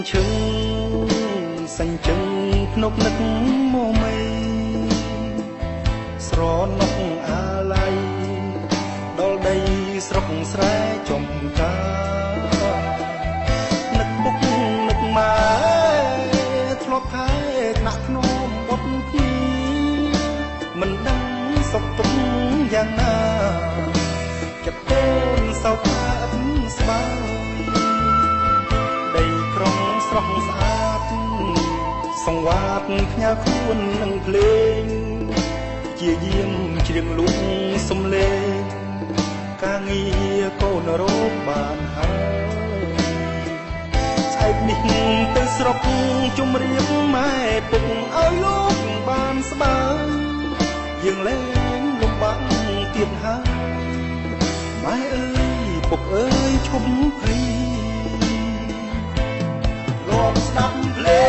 ឈឹងសាញ់ជឹងភ្នប់នឹកមកមីស្រណុកអាឡៃដល់ដីស្រុកស្រែចំការនឹកពុកនឹកម៉ែធ្លាប់ខែថ្នាក់ភ្នំបុតភីមិនដឹងសុខទុក្ខយ៉ាងណាចិត្តកូនសោកថាអត់ស្បាយដីក្រុងស្រស់ស្អាតសង្វាតផ្ញើខ្លួននឹងភ្លេងជាយាមជ្រៀងលួងសំលេងការងារកូនរកបានហើយស្អែកនេះទៅស្រុកជំរាបម៉ែពុកឲ្យលោកបានស្បើយយើងលែងលំបាកទៀតហើយម៉ែអើយពុកអើយឈប់ភ័យលោកស្ដាប់ភ្លេ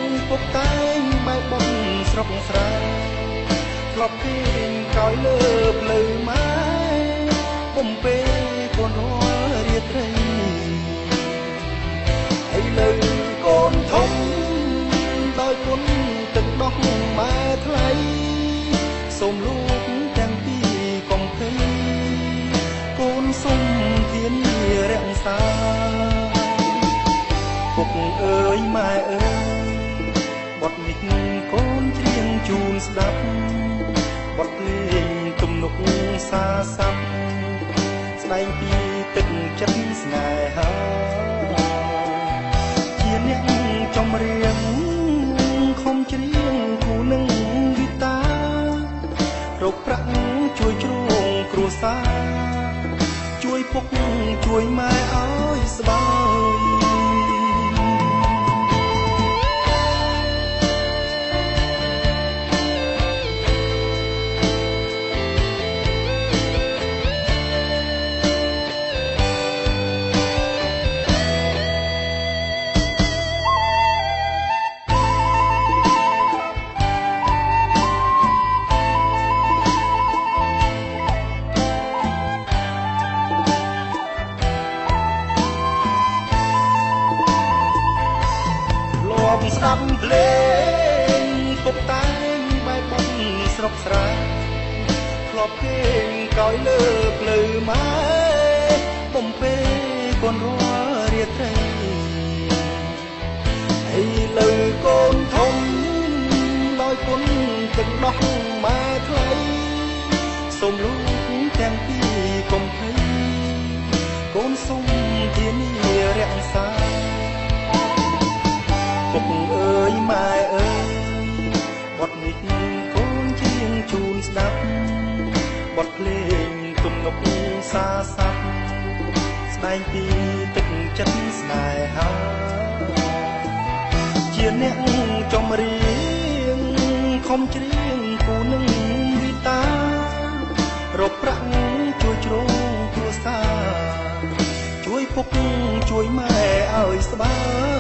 ងពុកតែងបែកបុកស្រុកស្រែធ្លាប់គេងក្រោយលើភ្លៅម៉ែបំពេកូនរាត្រីឥឡូវកូនធំដោយគុណទឹកដោះម៉ែថ្លៃសូមលោកទាំងពីរកុំភ័យកូនសុំធានារក្សាពុកអើយម៉ែអើយបទនេះកូនច្រៀងជូនស្ដាប់បទលេងទំនុកសាស័ព្ទស្ដែងពីទឹកចិត្តស្នេហាជាអ្នកចំរៀងខំច្រៀងគូនឹងវិតារកប្រាក់ជួយជ្រោងគ្រួសារជួយពុកជួយម៉ែឲ្យស្បើយស្ដាប់ភ្លេងពុកតែងបែកបុកស្រុកស្រែធ្លាប់គេងក្រោយលើភ្លៅម៉ែបំពេកូនរាល់រាត្រីឥឡូវកូនធំដោយគុណទឹកដោះម៉ែថ្លៃសូមលោកទាំងពីរកុំភ័យកូនសូមធានារក្សាពុកអើយម៉ែអើយបទនេះកូនច្រៀងជូនស្ដាប់បទភ្លេងទំនុកសាស័ព្ទស្ដែងពីទឹកចិត្តស្នេហាជាអ្នកចំរៀងខំច្រៀងគូនឹងវិតារកប្រាក់ជួយជ្រោងគ្រួសារជួយពុកជួយម៉ែឲ្យស្បើយ